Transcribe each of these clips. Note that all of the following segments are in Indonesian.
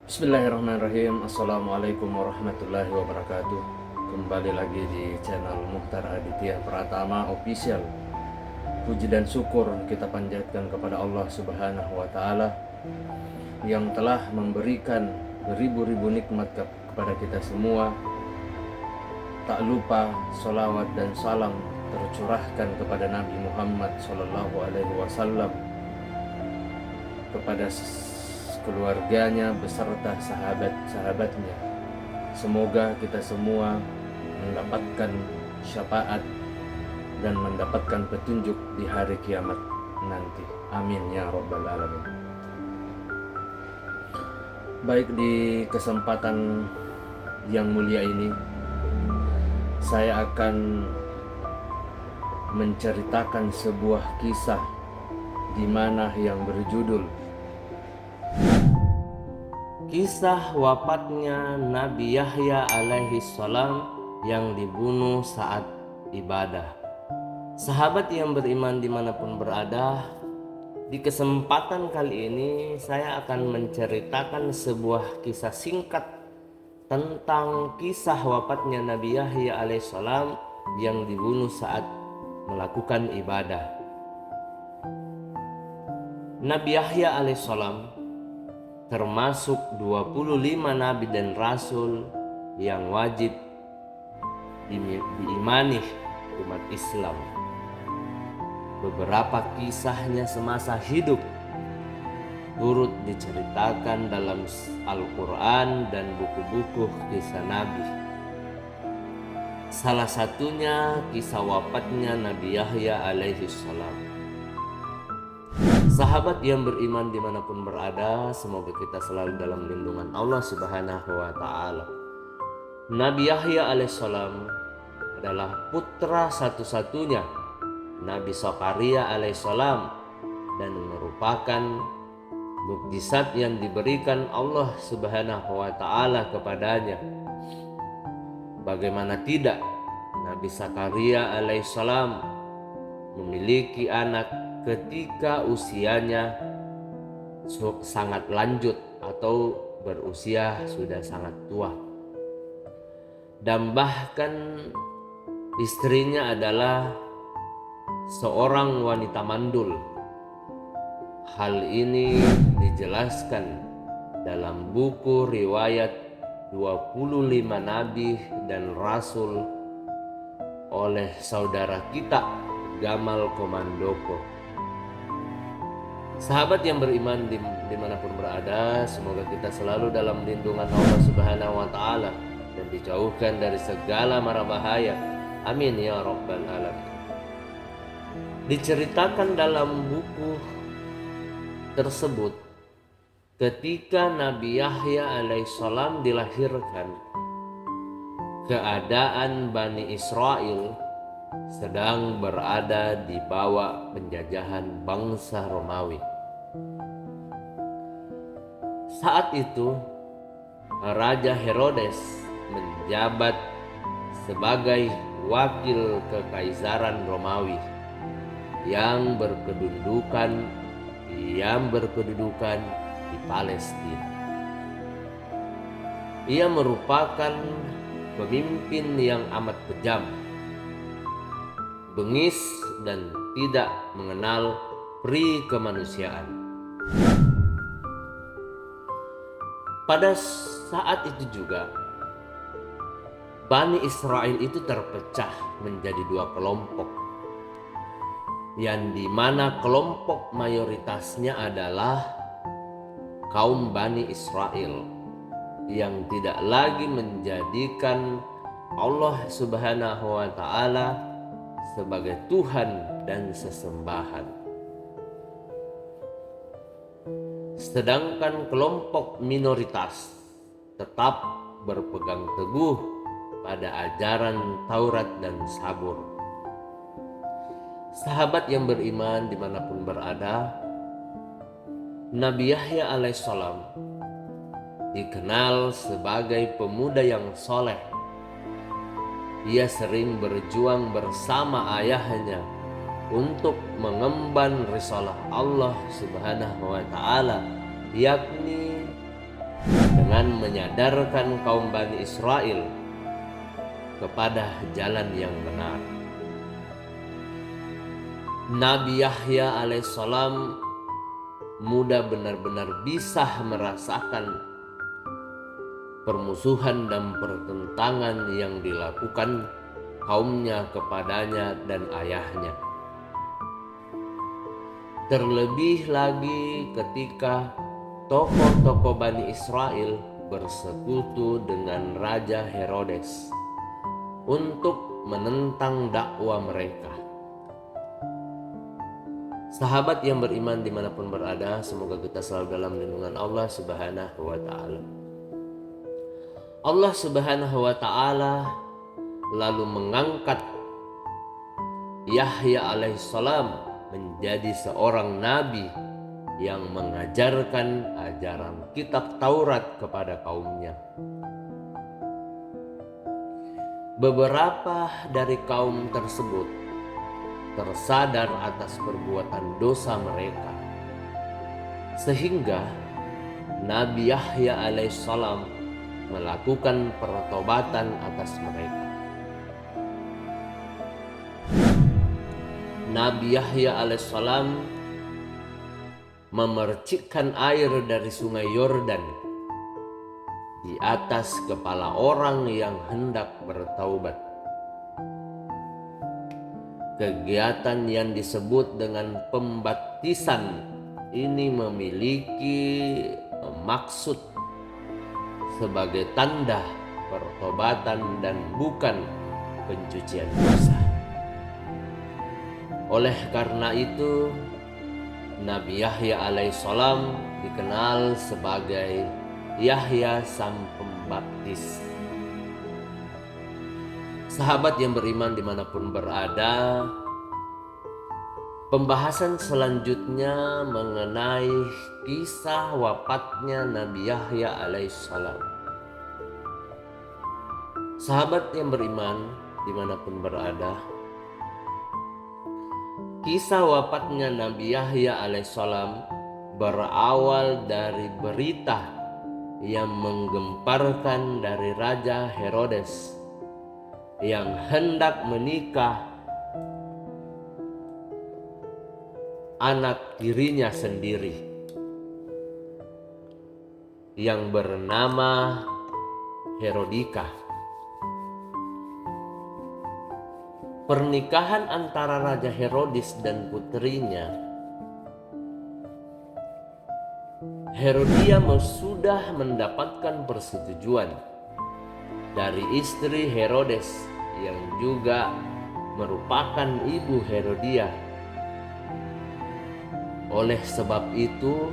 Bismillahirrahmanirrahim. Assalamualaikum warahmatullahi wabarakatuh. Kembali lagi di channel Mukhtar Aditya Pratama Official. Puji dan syukur kita panjatkan kepada Allah Subhanahu wa Ta'ala yang telah memberikan beribu-ribu nikmat kepada kita semua. Tak lupa salawat dan salam tercurahkan kepada Nabi Muhammad SAW, kepada keluarganya beserta sahabat-sahabatnya. Semoga kita semua mendapatkan syafaat dan mendapatkan petunjuk di hari kiamat nanti. Amin ya rabbal alamin. Baik, di kesempatan yang mulia ini saya akan menceritakan sebuah kisah di mana yang berjudul Kisah wafatnya Nabi Yahya alaihi salam yang dibunuh saat ibadah. Sahabat yang beriman dimanapun berada, di kesempatan kali ini saya akan menceritakan sebuah kisah singkat tentang kisah wafatnya Nabi Yahya alaihi salam yang dibunuh saat melakukan ibadah. Nabi Yahya alaihi salam termasuk 25 nabi dan rasul yang wajib diimani umat Islam. Beberapa kisahnya semasa hidup turut diceritakan dalam Al-Quran dan buku-buku kisah nabi. Salah satunya kisah wafatnya Nabi Yahya alaihi salam. Sahabat yang beriman dimanapun berada, semoga kita selalu dalam lindungan Allah Subhanahu wa Ta'ala. Nabi Yahya alaihissalam adalah putra satu-satunya Nabi Zakaria alaihissalam dan merupakan mukjizat yang diberikan Allah Subhanahu wa Ta'ala kepadanya. Bagaimana tidak, Nabi Zakaria alaihissalam memiliki anak ketika usianya sangat lanjut atau berusia sudah sangat tua, dan bahkan istrinya adalah seorang wanita mandul. Hal ini dijelaskan dalam buku riwayat 25 nabi dan rasul oleh saudara kita Gamal Komandoko. Sahabat yang beriman dimanapun berada, semoga kita selalu dalam lindungan Allah Subhanahu wa Ta'ala dan dijauhkan dari segala mara bahaya. Amin ya rabbal alamin. Diceritakan dalam buku tersebut, ketika Nabi Yahya alaihissalam dilahirkan, keadaan Bani Israel sedang berada di bawah penjajahan bangsa Romawi. Saat itu Raja Herodes menjabat sebagai wakil kekaisaran Romawi yang berkedudukan di Palestina. Ia merupakan pemimpin yang amat kejam, bengis, dan tidak mengenal pri kemanusiaan. Pada saat itu juga Bani Israel itu terpecah menjadi dua kelompok, yang dimana kelompok mayoritasnya adalah kaum Bani Israel yang tidak lagi menjadikan Allah Subhanahu wa Ta'ala sebagai Tuhan dan sesembahan. Sedangkan kelompok minoritas tetap berpegang teguh pada ajaran Taurat dan Zabur. Sahabat yang beriman dimanapun berada, Nabi Yahya alaihissalam dikenal sebagai pemuda yang soleh. Ia sering berjuang bersama ayahnya untuk mengemban risalah Allah Subhanahu wa Ta'ala, yakni dengan menyadarkan kaum Bani Israel kepada jalan yang benar. Nabi Yahya alaihissalam mudah benar-benar bisa merasakan permusuhan dan pertentangan yang dilakukan kaumnya kepadanya dan ayahnya. Terlebih lagi ketika tokoh-tokoh Bani Israel bersekutu dengan Raja Herodes untuk menentang dakwah mereka. Sahabat yang beriman dimanapun berada, semoga kita selalu dalam lindungan Allah Subhanahu wa Ta'ala. Allah Subhanahu wa Ta'ala lalu mengangkat Yahya alaihissalam menjadi seorang nabi yang mengajarkan ajaran kitab Taurat kepada kaumnya. Beberapa dari kaum tersebut tersadar atas perbuatan dosa mereka, sehingga Nabi Yahya alaihissalam melakukan pertobatan atas mereka. Nabi Yahya alaihissalam memercikkan air dari sungai Yordan di atas kepala orang yang hendak bertaubat. Kegiatan yang disebut dengan pembaptisan ini memiliki maksud sebagai tanda pertobatan dan bukan pencucian dosa. Oleh karena itu, Nabi Yahya alaihissalam dikenal sebagai Yahya Sang Pembaptis. Sahabat yang beriman dimanapun berada, pembahasan selanjutnya mengenai kisah wafatnya Nabi Yahya alaihissalam. Sahabat yang beriman dimanapun berada, kisah wafatnya Nabi Yahya alaihissalam berawal dari berita yang menggemparkan dari Raja Herodes yang hendak menikah anak tirinya sendiri yang bernama Herodika. Pernikahan antara Raja Herodes dan putrinya Herodia sudah mendapatkan persetujuan dari istri Herodes yang juga merupakan ibu Herodia. Oleh sebab itu,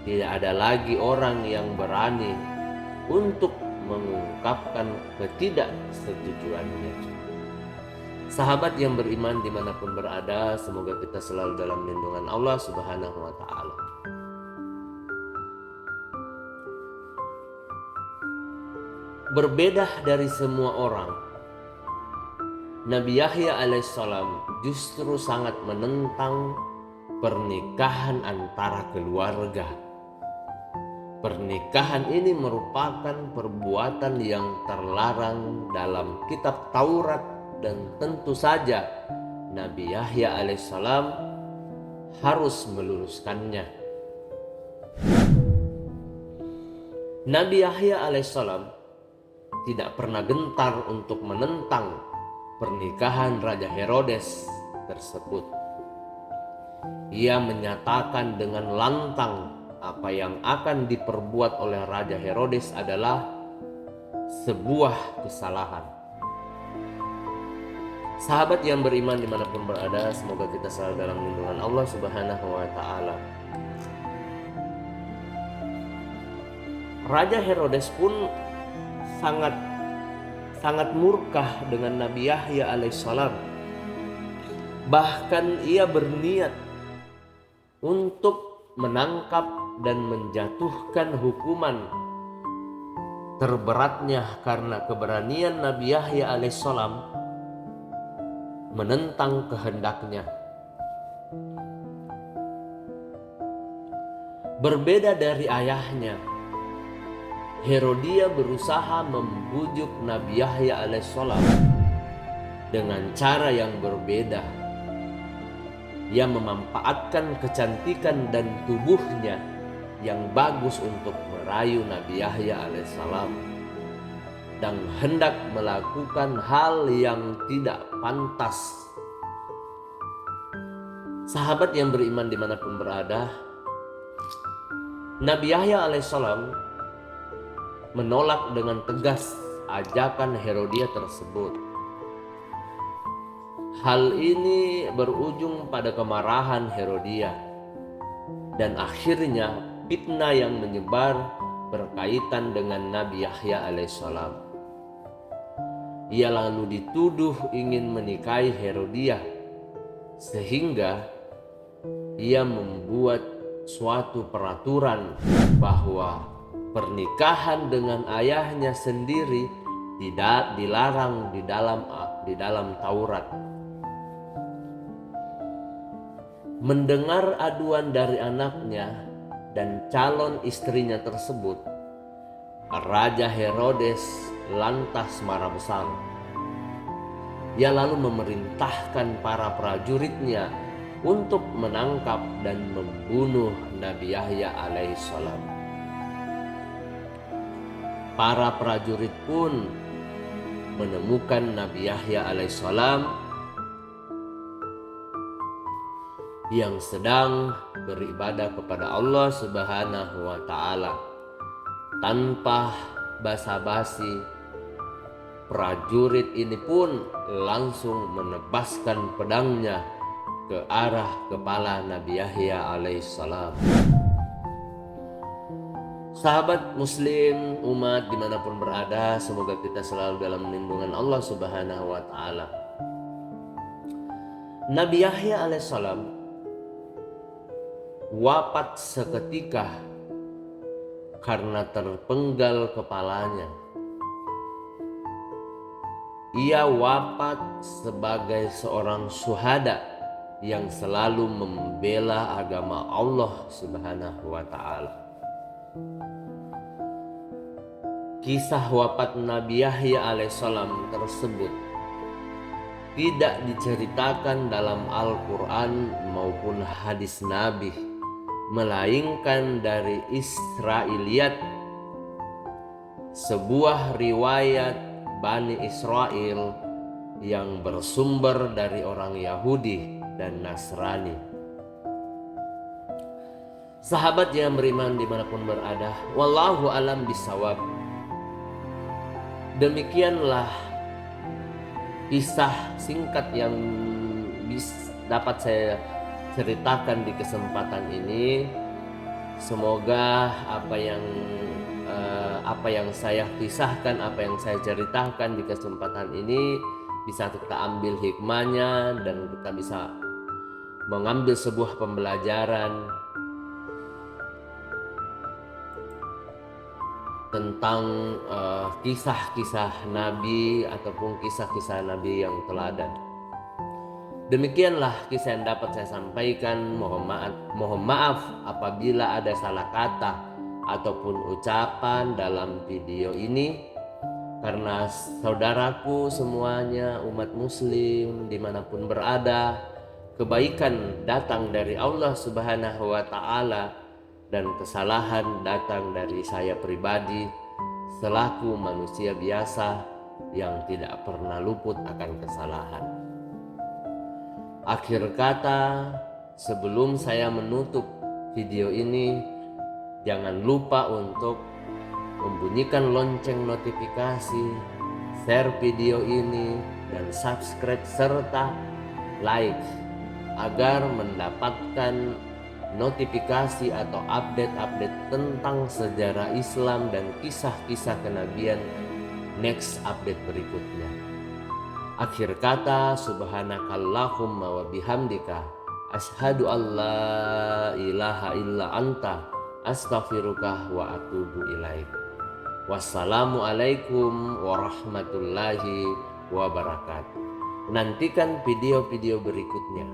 tidak ada lagi orang yang berani untuk mengungkapkan ketidaksetujuannya. Sahabat yang beriman dimanapun berada, semoga kita selalu dalam lindungan Allah Subhanahu wa Ta'ala. Berbeda dari semua orang, Nabi Yahya alaihissalam justru sangat menentang pernikahan antara keluarga. Pernikahan ini merupakan perbuatan yang terlarang dalam kitab Taurat, dan tentu saja Nabi Yahya alaihissalam harus meluruskannya. Nabi Yahya alaihissalam tidak pernah gentar untuk menentang pernikahan Raja Herodes tersebut. Ia menyatakan dengan lantang apa yang akan diperbuat oleh Raja Herodes adalah sebuah kesalahan. Sahabat yang beriman dimanapun berada, semoga kita selalu dalam lindungan Allah Subhanahu wa Ta'ala. Raja Herodes pun sangat murka dengan Nabi Yahya alaihissalam. Bahkan ia berniat untuk menangkap dan menjatuhkan hukuman terberatnya karena keberanian Nabi Yahya alaihissalam menentang kehendaknya. Berbeda dari ayahnya, Herodia berusaha membujuk Nabi Yahya alaihissalam dengan cara yang berbeda. Ia memanfaatkan kecantikan dan tubuhnya yang bagus untuk merayu Nabi Yahya alaihissalam dan hendak melakukan hal yang tidak pantas. Sahabat yang beriman dimanapun berada, Nabi Yahya alaihissalam menolak dengan tegas ajakan Herodia tersebut. Hal ini berujung pada kemarahan Herodia dan akhirnya fitnah yang menyebar berkaitan dengan Nabi Yahya alaihissalam. Ia lalu dituduh ingin menikahi Herodia sehingga ia membuat suatu peraturan bahwa pernikahan dengan ayahnya sendiri tidak dilarang di dalam Taurat. Mendengar aduan dari anaknya dan calon istrinya tersebut, Raja Herodes lantas marah besar. Ia lalu memerintahkan para prajuritnya untuk menangkap dan membunuh Nabi Yahya alaihissalam. Para prajurit pun menemukan Nabi Yahya alaihissalam yang sedang beribadah kepada Allah Subhanahu wa ta'ala. Tanpa basa-basi, prajurit ini pun langsung menebaskan pedangnya ke arah kepala Nabi Yahya alaihissalam. Sahabat muslim, umat dimanapun berada, semoga kita selalu dalam lindungan Allah Subhanahu wa ta'ala. Nabi Yahya alaihissalam wafat seketika karena terpenggal kepalanya. Ia wafat sebagai seorang syuhada yang selalu membela agama Allah Subhanahu wa ta'ala. Kisah wafat Nabi Yahya alaihissalam tersebut tidak diceritakan dalam Al-Quran maupun hadis Nabi, melainkan dari Israiliyat, sebuah riwayat Bani Israel yang bersumber dari orang Yahudi dan Nasrani. Sahabat yang beriman dimanapun berada, wallahu alam bisawab. Demikianlah kisah singkat yang dapat saya ceritakan di kesempatan ini. Semoga apa yang saya kisahkan, apa yang saya ceritakan di kesempatan ini bisa kita ambil hikmahnya dan kita bisa mengambil sebuah pembelajaran tentang kisah-kisah Nabi ataupun kisah-kisah Nabi yang teladan. Demikianlah kisah yang dapat saya sampaikan. Mohon maaf apabila ada salah kata ataupun ucapan dalam video ini, karena saudaraku semuanya, umat muslim dimanapun berada, kebaikan datang dari Allah Subhanahu wa ta'ala dan kesalahan datang dari saya pribadi selaku manusia biasa yang tidak pernah luput akan kesalahan. Akhir kata, sebelum saya menutup video ini, jangan lupa untuk membunyikan lonceng notifikasi, share video ini, dan subscribe serta like agar mendapatkan notifikasi atau update-update tentang sejarah Islam dan kisah-kisah kenabian next update berikutnya. Akhir kata, subhanakallahumma wa bihamdika asyhadu an la ilaha illa anta astaghfiruka wa atubu ilaik. Wassalamualaikum warahmatullahi wabarakatuh. Nantikan video-video berikutnya.